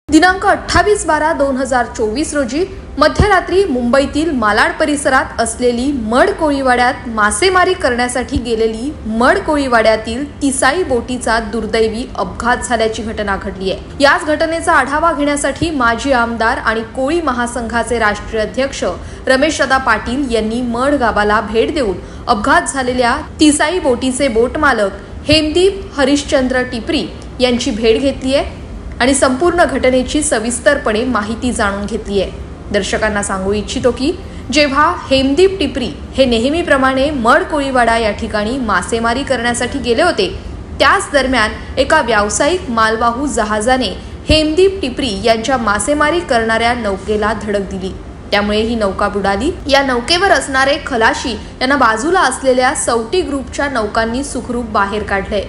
दिनांक 28/12/2024 रोजी मध्यरात्री मुंबईतील मालाड परिसरात असलेली मड कोळीवाड्यात मासेमारी करण्यासाठी गेलेली मड कोळीवाड्यातील तिसाई बोटीचा दुर्दैवी अपघात झाल्याची घटना घडली आहे। याच घटनेचा आढावा घेण्यासाठी माजी आमदार आणि कोळी महासंघाचे राष्ट्रीय अध्यक्ष रमेशदादा पाटील यांनी मड गावाला भेट देऊन अपघात झालेल्या तिसाई बोटीचे बोट मालक हेमदीप हरिश्चंद्र टिपरी यांची भेट घेतली आहे आणि संपूर्ण घटनेची सविस्तरपणे माहिती जाणून घेतली आहे। दर्शकांना सांगू इच्छितो की जेव्हा हेमदीप टिपरी हे नेहमीप्रमाणे मड कोळीवाडा या ठिकाणी मासेमारी करण्यासाठी गेले होते, त्याच दरम्यान एका व्यावसायिक मालवाहू जहाजाने हेमदीप टिपरी यांच्या मासेमारी करणाऱ्या नौकेला धडक दिली। त्यामुळे ही नौका बुडाली। या नौकेवर असणारे खलाशी यांना बाजूला असलेल्या सौटी ग्रुपच्या नौकांनी सुखरूप बाहेर काढले।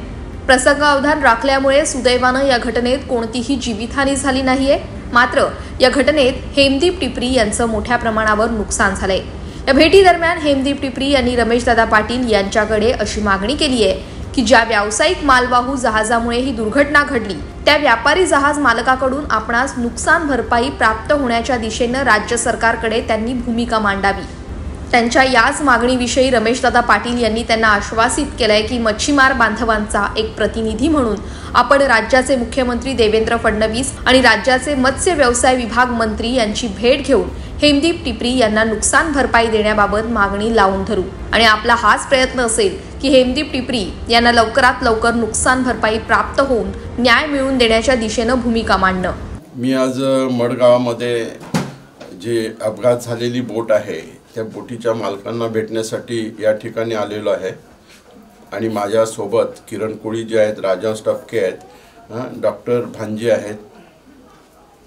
प्रसंगावधान राखल्यामुळे सुदैवाने या घटनेत कोणतीही जीवितहानी झाली नाहीये। मात्र या घटनेत हेमदीप टिपरी यांचं मोठ्या प्रमाणावर नुकसान झालंय। या भेटी दरम्यान हेमदीप टिपरी यांनी रमेशदादा पाटील यांच्याकडे अशी मागणी केली आहे की ज्या व्यावसायिक मालवाहू जहाजामुळे ही दुर्घटना घडली त्या व्यापारी जहाज मालकाकडून आपणास नुकसान भरपाई प्राप्त होण्याच्या दिशेने राज्य सरकारकडे त्यांनी भूमिका मांडावी। त्यांच्या याच मागणीविषयी रमेशदादा पाटील यांनी त्यांना आश्वासित केलंय की मच्छीमार बांधवांचा एक प्रतिनिधी म्हणून आपण राज्याचे मुख्यमंत्री देवेंद्र फडणवीस आणि राज्याचे मत्स्य व्यवसाय विभाग मंत्री यांची भेट घेऊन हेमदीप टिपरी यांना नुकसान भरपाई देण्याबाबत मागणी लावून धरू आणि आपला हाच प्रयत्न असेल की हेमदीप टिपरी यांना लवकरात लवकर नुकसान भरपाई प्राप्त होऊन न्याय मिळवून देण्याच्या दिशेने भूमिका मांडणं। मी आज मडगावामध्ये जे अपघात झालेली बोट आहे त्या बोटीच्या मालकांना भेटण्यासाठी या ठिकाणी आलेलो आहे आणि माझ्यासोबत किरण कोळी जे आहेत, राजहंस टपके आहेत, डॉक्टर भांजे आहेत।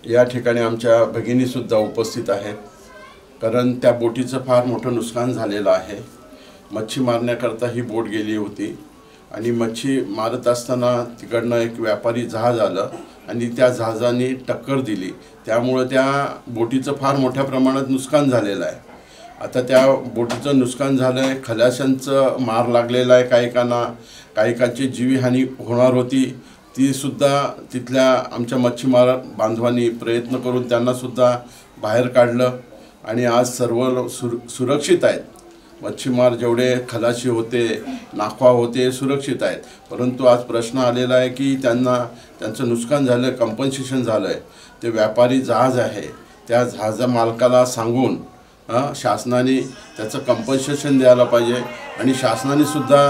या ठिकाणी आमच्या भगिनीसुद्धा उपस्थित आहेत कारण त्या बोटीचं फार मोठं नुकसान झालेलं आहे। मच्छी मारण्याकरता ही बोट गेली होती आणि मच्छी मारत असताना तिकडनं एक व्यापारी जहाज आलं आणि त्या जहाजाने टक्कर दिली, त्यामुळे त्या बोटीचं फार मोठ्या प्रमाणात नुकसान झालेलं आहे। आता त्या बोटीचं नुकसान झालं आहे, खलाशांचं मार लागलेला आहे, काहीकांची जीविहानी होणार होती, तीसुद्धा तिथल्या आमच्या मच्छीमार बांधवांनी प्रयत्न करून त्यांनासुद्धा बाहेर काढलं आणि आज सर्व सुरक्षित आहेत। मच्छीमार जेवढे खलाशी होते, नाखवा होते, सुरक्षित आहेत। परंतु आज प्रश्न आलेला आहे की त्यांचं नुकसान झालं, कंपन्सेशन झालं आहे। ते व्यापारी जहाज आहे त्या जहाजा मालकाला सांगून शासनाने त्याचं कंपन्सेशन द्यायला पाहिजे आणि शासनानेसुद्धा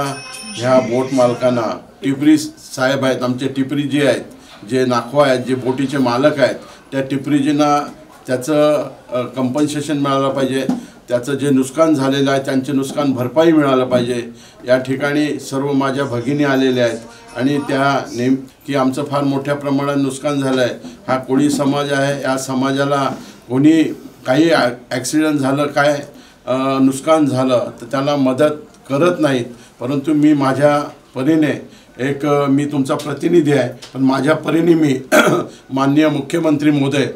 ह्या बोट मालकांना, टिपरी साहेब आहेत आमचे, टिपरी जे आहेत, जे नाखवा आहेत, जे बोटीचे मालक आहेत, त्या टिपरीजींना त्याचं कंपन्सेशन मिळालं पाहिजे। त्याचं जे नुकसान झालेलं आहे त्यांचे नुकसान भरपाई मिळालं पाहिजे। या ठिकाणी सर्व माझ्या भगिनी आलेल्या आहेत आणि त्या की आमचं फार मोठ्या प्रमाणात नुकसान झालं आहे। हा कोळी समाज आहे, या समाजाला कोणी काही ॲक्सिडेंट झालं, काय नुकसान झालं तर त्याला मदत करत नाहीत। परंतु मी माझ्या परीने मी तुमचा प्रतिनिधी आहे, पण माझ्या परीने मी माननीय मुख्यमंत्री महोदय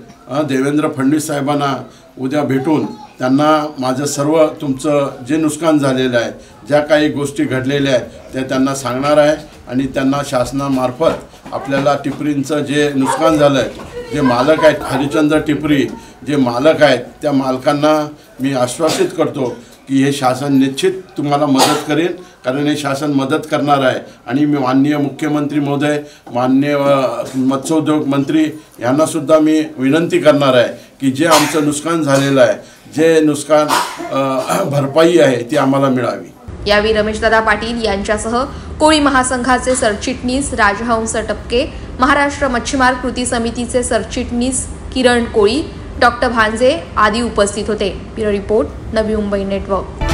देवेंद्र फडणवीस साहेबांना उद्या भेटून त्यांना माझं सर्व तुमचं जे नुकसान झालेलं आहे, ज्या काही गोष्टी घडलेल्या आहेत त्या त्यांना सांगणार आहे आणि त्यांना शासनामार्फत आपल्याला टिपरींचं जे नुकसान झालं आहे, जे मालक आहेत हरिश्चंद्र टिपरी जे मालक आहेत त्या मालकांना मी आश्वासित करतो की हे शासन निश्चित तुम्हाला मदत करेल, कारण हे शासन मदत करणार आहे। आणि मी माननीय मुख्यमंत्री महोदय, माननीय मत्स्योद्योग मंत्री यांनासुद्धा मी विनंती करणार आहे की जे आमचं नुकसान झालेलं आहे, जे नुकसान भरपाई आहे ती आम्हाला मिळावी। यावेळी रमेशदादा पाटील यांच्यासह कोळी महासंघाचे सरचिटणीस राजहंस टपके, महाराष्ट्र मच्छीमार कृती समितीचे सरचिटणीस किरण कोळी, डॉक्टर भांजे आदी उपस्थित होते। Bureau report, Navi Mumbai network.